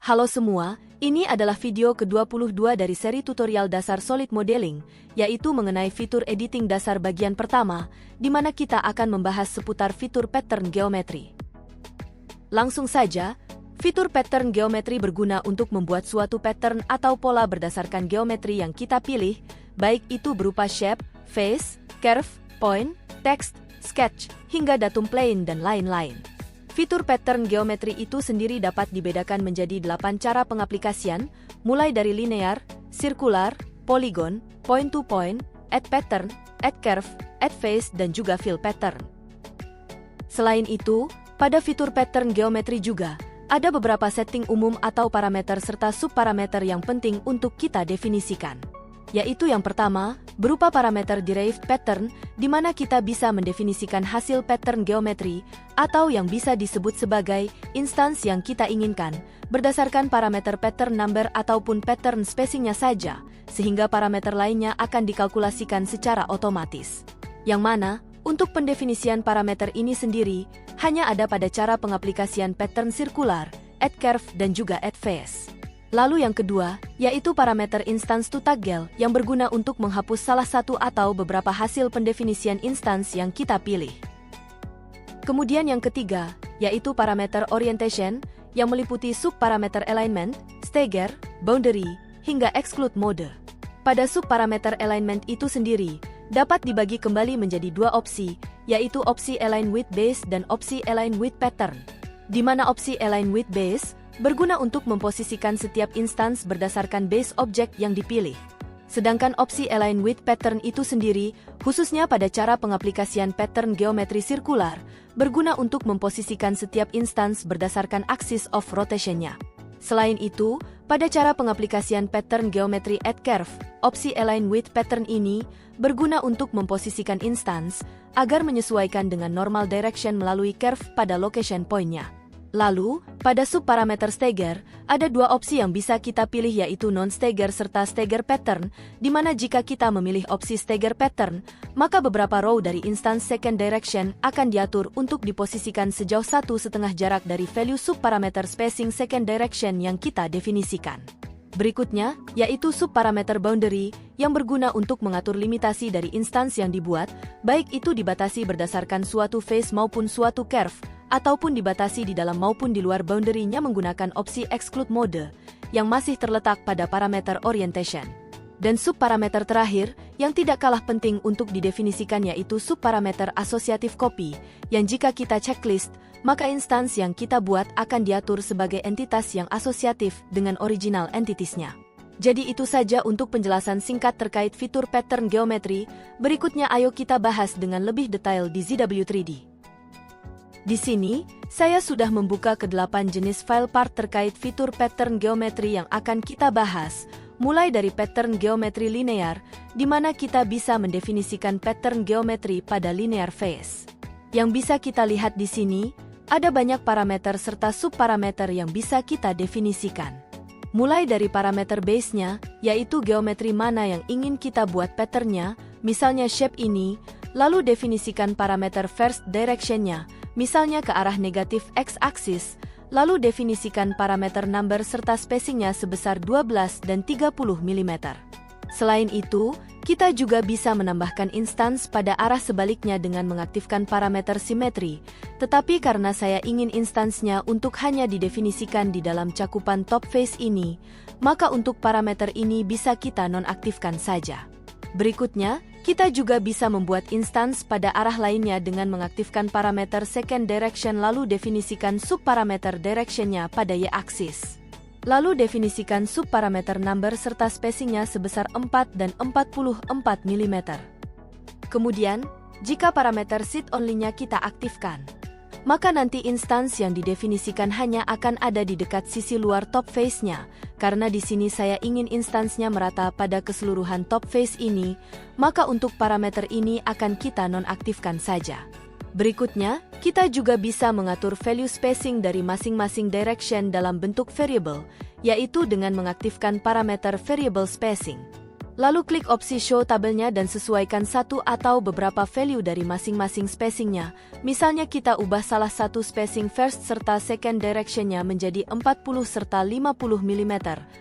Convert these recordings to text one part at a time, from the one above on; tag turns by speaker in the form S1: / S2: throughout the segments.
S1: Halo semua, ini adalah video ke-22 dari seri tutorial dasar Solid Modeling, yaitu mengenai fitur editing dasar bagian pertama, di mana kita akan membahas seputar fitur pattern geometri. Langsung saja, fitur pattern geometri berguna untuk membuat suatu pattern atau pola berdasarkan geometri yang kita pilih, baik itu berupa shape, face, curve, point, text, sketch, hingga datum plane dan lain-lain. Fitur pattern geometri itu sendiri dapat dibedakan menjadi 8 cara pengaplikasian, mulai dari linear, circular, polygon, point to point, add pattern, add curve, add face, dan juga fill pattern. Selain itu, pada fitur pattern geometri juga, ada beberapa setting umum atau parameter serta subparameter yang penting untuk kita definisikan. Yaitu yang pertama, berupa parameter derived pattern, di mana kita bisa mendefinisikan hasil pattern geometri, atau yang bisa disebut sebagai instance yang kita inginkan, berdasarkan parameter pattern number ataupun pattern spacing-nya saja, sehingga parameter lainnya akan dikalkulasikan secara otomatis. Yang mana, untuk pendefinisian parameter ini sendiri, hanya ada pada cara pengaplikasian pattern sirkular, add curve, dan juga add face. Lalu yang kedua, yaitu parameter instance to toggle yang berguna untuk menghapus salah satu atau beberapa hasil pendefinisian instance yang kita pilih. Kemudian yang ketiga, yaitu parameter orientation yang meliputi subparameter alignment, stagger, boundary, hingga exclude mode. Pada subparameter alignment itu sendiri, dapat dibagi kembali menjadi dua opsi, yaitu opsi align with base dan opsi align with pattern. Di mana opsi align with base berguna untuk memposisikan setiap instance berdasarkan base object yang dipilih. Sedangkan opsi align with pattern itu sendiri, khususnya pada cara pengaplikasian pattern geometri sirkular, berguna untuk memposisikan setiap instance berdasarkan axis of rotation-nya. Selain itu, pada cara pengaplikasian pattern geometri add curve, opsi align with pattern ini berguna untuk memposisikan instance agar menyesuaikan dengan normal direction melalui curve pada location point-nya. Lalu, pada subparameter stagger, ada dua opsi yang bisa kita pilih yaitu non-stagger serta stagger pattern, di mana jika kita memilih opsi stagger pattern, maka beberapa row dari instance second direction akan diatur untuk diposisikan sejauh 1,5 jarak dari value subparameter spacing second direction yang kita definisikan. Berikutnya, yaitu subparameter boundary, yang berguna untuk mengatur limitasi dari instance yang dibuat, baik itu dibatasi berdasarkan suatu face maupun suatu curve, ataupun dibatasi di dalam maupun di luar boundary-nya menggunakan opsi exclude mode, yang masih terletak pada parameter orientation. Dan subparameter terakhir, yang tidak kalah penting untuk didefinisikan yaitu subparameter associative copy, yang jika kita checklist, maka instance yang kita buat akan diatur sebagai entitas yang asosiatif dengan original entities-nya. Jadi itu saja untuk penjelasan singkat terkait fitur pattern geometri. Berikutnya ayo kita bahas dengan lebih detail di ZW3D. Di sini, saya sudah membuka ke-8 jenis file part terkait fitur pattern geometri yang akan kita bahas, mulai dari pattern geometri linear, di mana kita bisa mendefinisikan pattern geometri pada linear face. Yang bisa kita lihat di sini, ada banyak parameter serta subparameter yang bisa kita definisikan. Mulai dari parameter base-nya, yaitu geometri mana yang ingin kita buat patternnya, misalnya shape ini, lalu definisikan parameter first direction-nya, misalnya ke arah negatif x-axis, lalu definisikan parameter number serta spacing-nya sebesar 12 dan 30 mm. Selain itu, kita juga bisa menambahkan instance pada arah sebaliknya dengan mengaktifkan parameter simetri, tetapi karena saya ingin instance-nya untuk hanya didefinisikan di dalam cakupan top face ini, maka untuk parameter ini bisa kita nonaktifkan saja. Berikutnya, kita juga bisa membuat instance pada arah lainnya dengan mengaktifkan parameter second direction lalu definisikan subparameter direction-nya pada y-axis. Lalu definisikan subparameter number serta spacing-nya sebesar 4 dan 44 mm. Kemudian, jika parameter sit only-nya kita aktifkan, maka nanti instance yang didefinisikan hanya akan ada di dekat sisi luar top face-nya. Karena di sini saya ingin instance-nya merata pada keseluruhan top face ini, maka untuk parameter ini akan kita nonaktifkan saja. Berikutnya, kita juga bisa mengatur value spacing dari masing-masing direction dalam bentuk variable, yaitu dengan mengaktifkan parameter variable spacing. Lalu klik opsi show tabelnya dan sesuaikan satu atau beberapa value dari masing-masing spacingnya. Misalnya kita ubah salah satu spacing first serta second directionnya menjadi 40 serta 50 mm,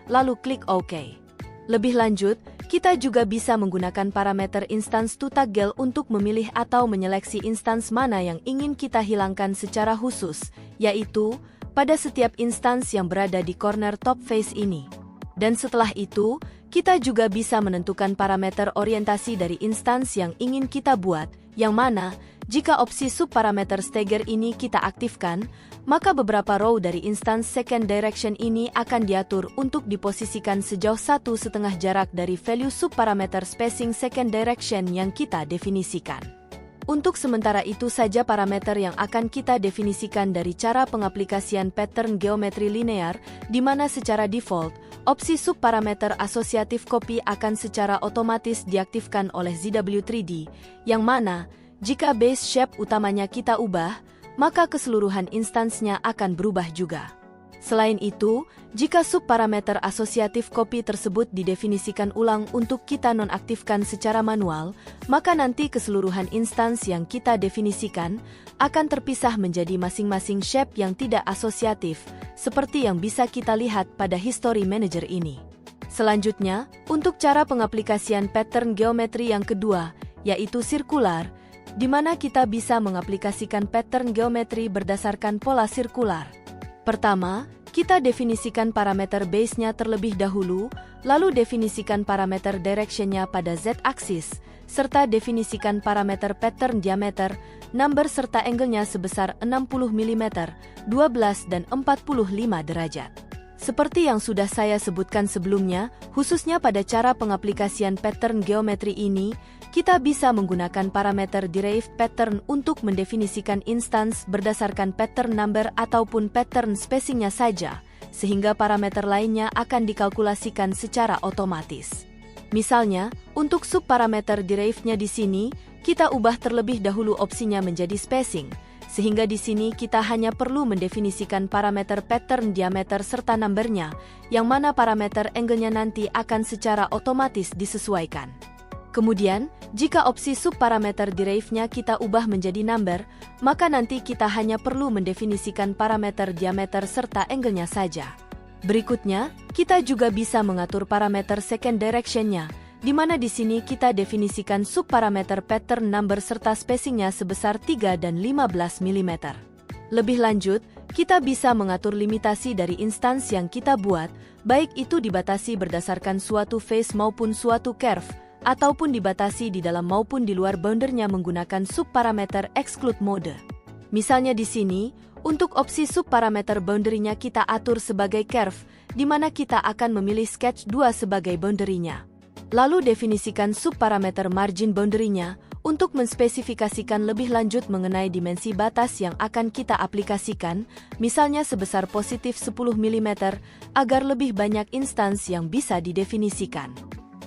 S1: lalu klik OK. Lebih lanjut, kita juga bisa menggunakan parameter instance to toggle untuk memilih atau menyeleksi instance mana yang ingin kita hilangkan secara khusus, yaitu pada setiap instance yang berada di corner top face ini. Dan setelah itu, kita juga bisa menentukan parameter orientasi dari instance yang ingin kita buat, yang mana, jika opsi subparameter stagger ini kita aktifkan, maka beberapa row dari instance second direction ini akan diatur untuk diposisikan sejauh 1,5 jarak dari value subparameter spacing second direction yang kita definisikan. Untuk sementara itu saja parameter yang akan kita definisikan dari cara pengaplikasian pattern geometri linear, di mana secara default, opsi subparameter asosiatif copy akan secara otomatis diaktifkan oleh ZW3D, yang mana, jika base shape utamanya kita ubah, maka keseluruhan instansnya akan berubah juga. Selain itu, jika subparameter asosiatif copy tersebut didefinisikan ulang untuk kita nonaktifkan secara manual, maka nanti keseluruhan instans yang kita definisikan akan terpisah menjadi masing-masing shape yang tidak asosiatif, seperti yang bisa kita lihat pada History Manager ini. Selanjutnya, untuk cara pengaplikasian pattern geometri yang kedua, yaitu sirkular, di mana kita bisa mengaplikasikan pattern geometri berdasarkan pola sirkular. Pertama, kita definisikan parameter base-nya terlebih dahulu, lalu definisikan parameter direction-nya pada z-axis, serta definisikan parameter pattern diameter, number serta angle-nya sebesar 60 mm, 12 dan 45 derajat. Seperti yang sudah saya sebutkan sebelumnya, khususnya pada cara pengaplikasian pattern geometri ini, kita bisa menggunakan parameter derived pattern untuk mendefinisikan instance berdasarkan pattern number ataupun pattern spacing-nya saja, sehingga parameter lainnya akan dikalkulasikan secara otomatis. Misalnya, untuk subparameter derived-nya di sini, kita ubah terlebih dahulu opsinya menjadi spacing, sehingga di sini kita hanya perlu mendefinisikan parameter pattern diameter serta number-nya, yang mana parameter angle-nya nanti akan secara otomatis disesuaikan. Kemudian, jika opsi subparameter derived-nya kita ubah menjadi number, maka nanti kita hanya perlu mendefinisikan parameter diameter serta angle-nya saja. Berikutnya, kita juga bisa mengatur parameter second direction-nya, di mana di sini kita definisikan subparameter pattern number serta spacing-nya sebesar 3 dan 15 mm. Lebih lanjut, kita bisa mengatur limitasi dari instance yang kita buat, baik itu dibatasi berdasarkan suatu face maupun suatu curve, ataupun dibatasi di dalam maupun di luar boundernya menggunakan subparameter exclude mode. Misalnya di sini, untuk opsi subparameter boundary-nya kita atur sebagai curve, di mana kita akan memilih sketch 2 sebagai boundary-nya. Lalu definisikan subparameter margin boundary-nya untuk menspesifikasikan lebih lanjut mengenai dimensi batas yang akan kita aplikasikan, misalnya sebesar positif 10 mm, agar lebih banyak instance yang bisa didefinisikan.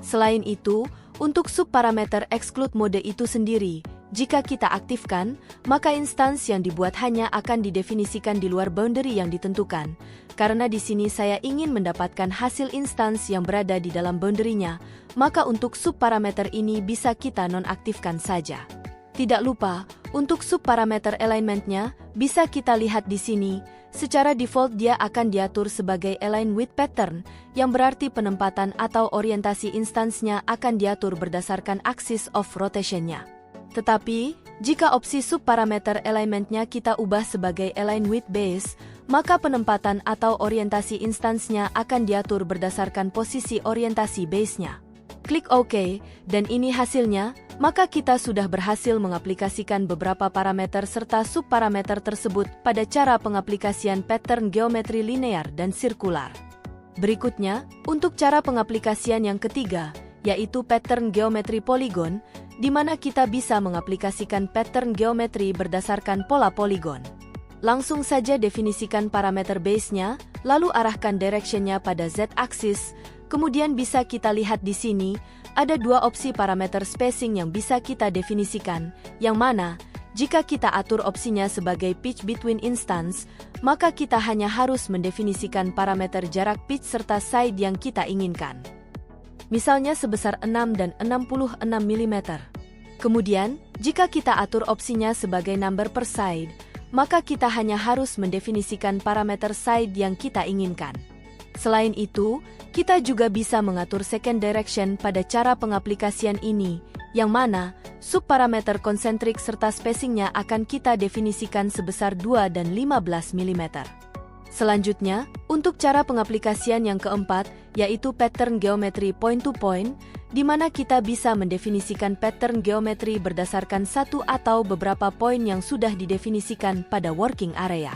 S1: Selain itu, untuk subparameter exclude mode itu sendiri, jika kita aktifkan, maka instance yang dibuat hanya akan didefinisikan di luar boundary yang ditentukan. Karena di sini saya ingin mendapatkan hasil instance yang berada di dalam boundary-nya, maka untuk subparameter ini bisa kita nonaktifkan saja. Tidak lupa, untuk subparameter alignment-nya, bisa kita lihat di sini. Secara default dia akan diatur sebagai align with pattern, yang berarti penempatan atau orientasi instansnya akan diatur berdasarkan axis of rotation-nya. Tetapi, jika opsi subparameter alignment-nya kita ubah sebagai align with base, maka penempatan atau orientasi instansnya akan diatur berdasarkan posisi orientasi base-nya. Klik OK, dan ini hasilnya, maka kita sudah berhasil mengaplikasikan beberapa parameter serta subparameter tersebut pada cara pengaplikasian pattern geometri linear dan sirkular. Berikutnya, untuk cara pengaplikasian yang ketiga, yaitu pattern geometri poligon, di mana kita bisa mengaplikasikan pattern geometri berdasarkan pola poligon. Langsung saja definisikan parameter base-nya, lalu arahkan direction-nya pada z-axis. Kemudian bisa kita lihat di sini, ada dua opsi parameter spacing yang bisa kita definisikan, yang mana, jika kita atur opsinya sebagai pitch between instance, maka kita hanya harus mendefinisikan parameter jarak pitch serta side yang kita inginkan. misalnya sebesar 6 dan 66 mm. Kemudian, jika kita atur opsinya sebagai number per side, maka kita hanya harus mendefinisikan parameter side yang kita inginkan. Selain itu, kita juga bisa mengatur second direction pada cara pengaplikasian ini, yang mana subparameter konsentrik serta spacingnya akan kita definisikan sebesar 2 dan 15 mm. Selanjutnya, untuk cara pengaplikasian yang keempat, yaitu pattern geometry point-to-point, di mana kita bisa mendefinisikan pattern geometri berdasarkan satu atau beberapa poin yang sudah didefinisikan pada working area.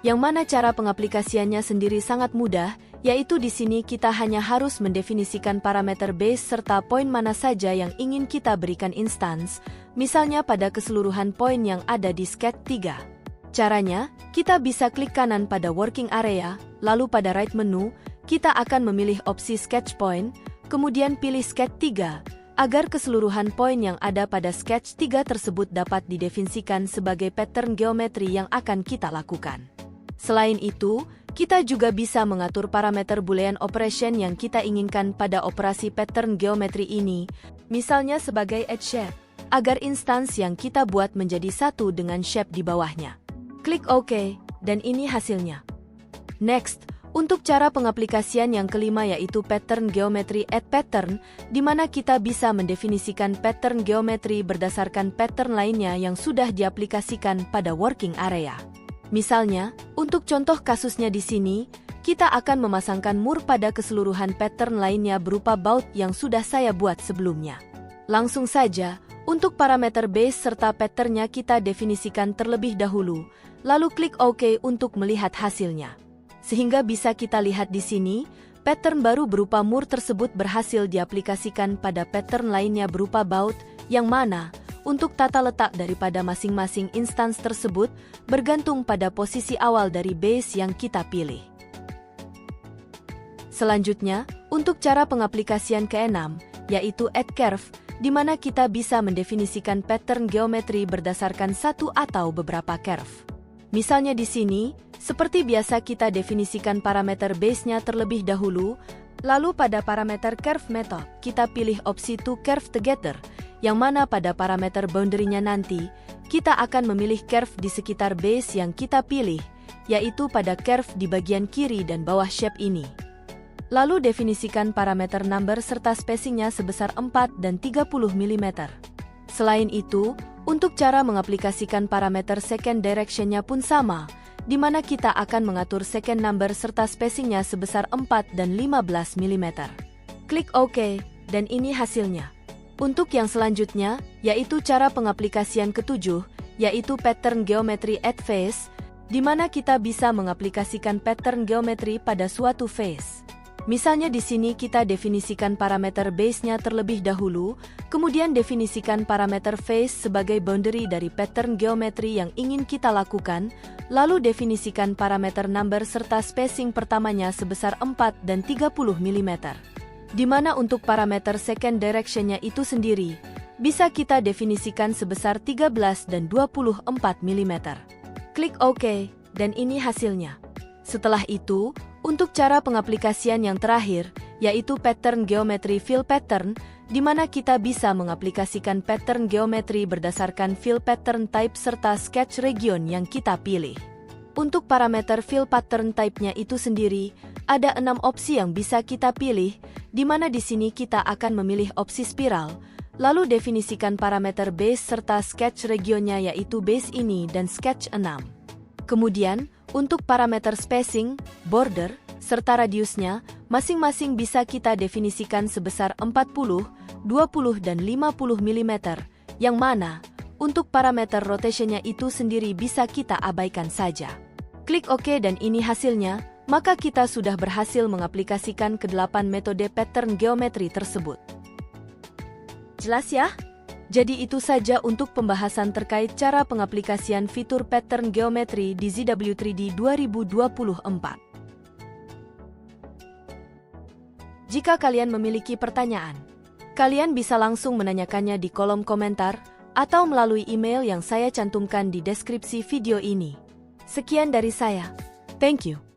S1: Yang mana cara pengaplikasiannya sendiri sangat mudah, yaitu di sini kita hanya harus mendefinisikan parameter base serta poin mana saja yang ingin kita berikan instance, misalnya pada keseluruhan poin yang ada di sketch 3. Caranya, kita bisa klik kanan pada working area, lalu pada right menu, kita akan memilih opsi sketch point, kemudian pilih sketch 3, agar keseluruhan poin yang ada pada sketch 3 tersebut dapat didefinisikan sebagai pattern geometri yang akan kita lakukan. Selain itu, kita juga bisa mengatur parameter Boolean operation yang kita inginkan pada operasi pattern geometri ini, misalnya sebagai edge shape, agar instance yang kita buat menjadi satu dengan shape di bawahnya. Klik OK, dan ini hasilnya. Next, untuk cara pengaplikasian yang kelima yaitu pattern geometry add pattern, di mana kita bisa mendefinisikan pattern geometri berdasarkan pattern lainnya yang sudah diaplikasikan pada working area. Misalnya, untuk contoh kasusnya di sini, kita akan memasangkan mur pada keseluruhan pattern lainnya berupa baut yang sudah saya buat sebelumnya. Langsung saja, untuk parameter base serta patternnya kita definisikan terlebih dahulu, lalu klik OK untuk melihat hasilnya. Sehingga bisa kita lihat di sini, pattern baru berupa mur tersebut berhasil diaplikasikan pada pattern lainnya berupa baut, yang mana, untuk tata letak daripada masing-masing instance tersebut, bergantung pada posisi awal dari base yang kita pilih. Selanjutnya, untuk cara pengaplikasian keenam, yaitu add curve, di mana kita bisa mendefinisikan pattern geometri berdasarkan satu atau beberapa curve. Misalnya di sini, seperti biasa kita definisikan parameter base-nya terlebih dahulu, lalu pada parameter curve method, kita pilih opsi to curve together, yang mana pada parameter boundary-nya nanti, kita akan memilih curve di sekitar base yang kita pilih, yaitu pada curve di bagian kiri dan bawah shape ini. Lalu definisikan parameter number serta spacing-nya sebesar 4 dan 30 mm. Selain itu, untuk cara mengaplikasikan parameter second direction-nya pun sama, di mana kita akan mengatur second number serta spacing-nya sebesar 4 dan 15 mm. Klik OK, dan ini hasilnya. Untuk yang selanjutnya, yaitu cara pengaplikasian ketujuh, yaitu pattern geometry add face, di mana kita bisa mengaplikasikan pattern geometri pada suatu face. Misalnya di sini kita definisikan parameter base-nya terlebih dahulu, kemudian definisikan parameter face sebagai boundary dari pattern geometri yang ingin kita lakukan, lalu definisikan parameter number serta spacing pertamanya sebesar 4 dan 30 mm. Di mana untuk parameter second direction-nya itu sendiri, bisa kita definisikan sebesar 13 dan 24 mm. Klik OK, dan ini hasilnya. Setelah itu, untuk cara pengaplikasian yang terakhir, yaitu pattern geometry fill pattern, di mana kita bisa mengaplikasikan pattern geometri berdasarkan fill pattern type serta sketch region yang kita pilih. Untuk parameter fill pattern type-nya itu sendiri, ada 6 opsi yang bisa kita pilih, di mana di sini kita akan memilih opsi spiral, lalu definisikan parameter base serta sketch regionnya yaitu base ini dan sketch 6. Kemudian, untuk parameter spacing, border, serta radiusnya, masing-masing bisa kita definisikan sebesar 40, 20 dan 50 mm, yang mana, untuk parameter rotationnya itu sendiri bisa kita abaikan saja. Klik OK dan ini hasilnya, maka kita sudah berhasil mengaplikasikan ke-8 metode pattern geometri tersebut. Jelas ya? Jadi itu saja untuk pembahasan terkait cara pengaplikasian fitur pattern geometri di ZW3D 2024. Jika kalian memiliki pertanyaan, kalian bisa langsung menanyakannya di kolom komentar atau melalui email yang saya cantumkan di deskripsi video ini. Sekian dari saya. Thank you.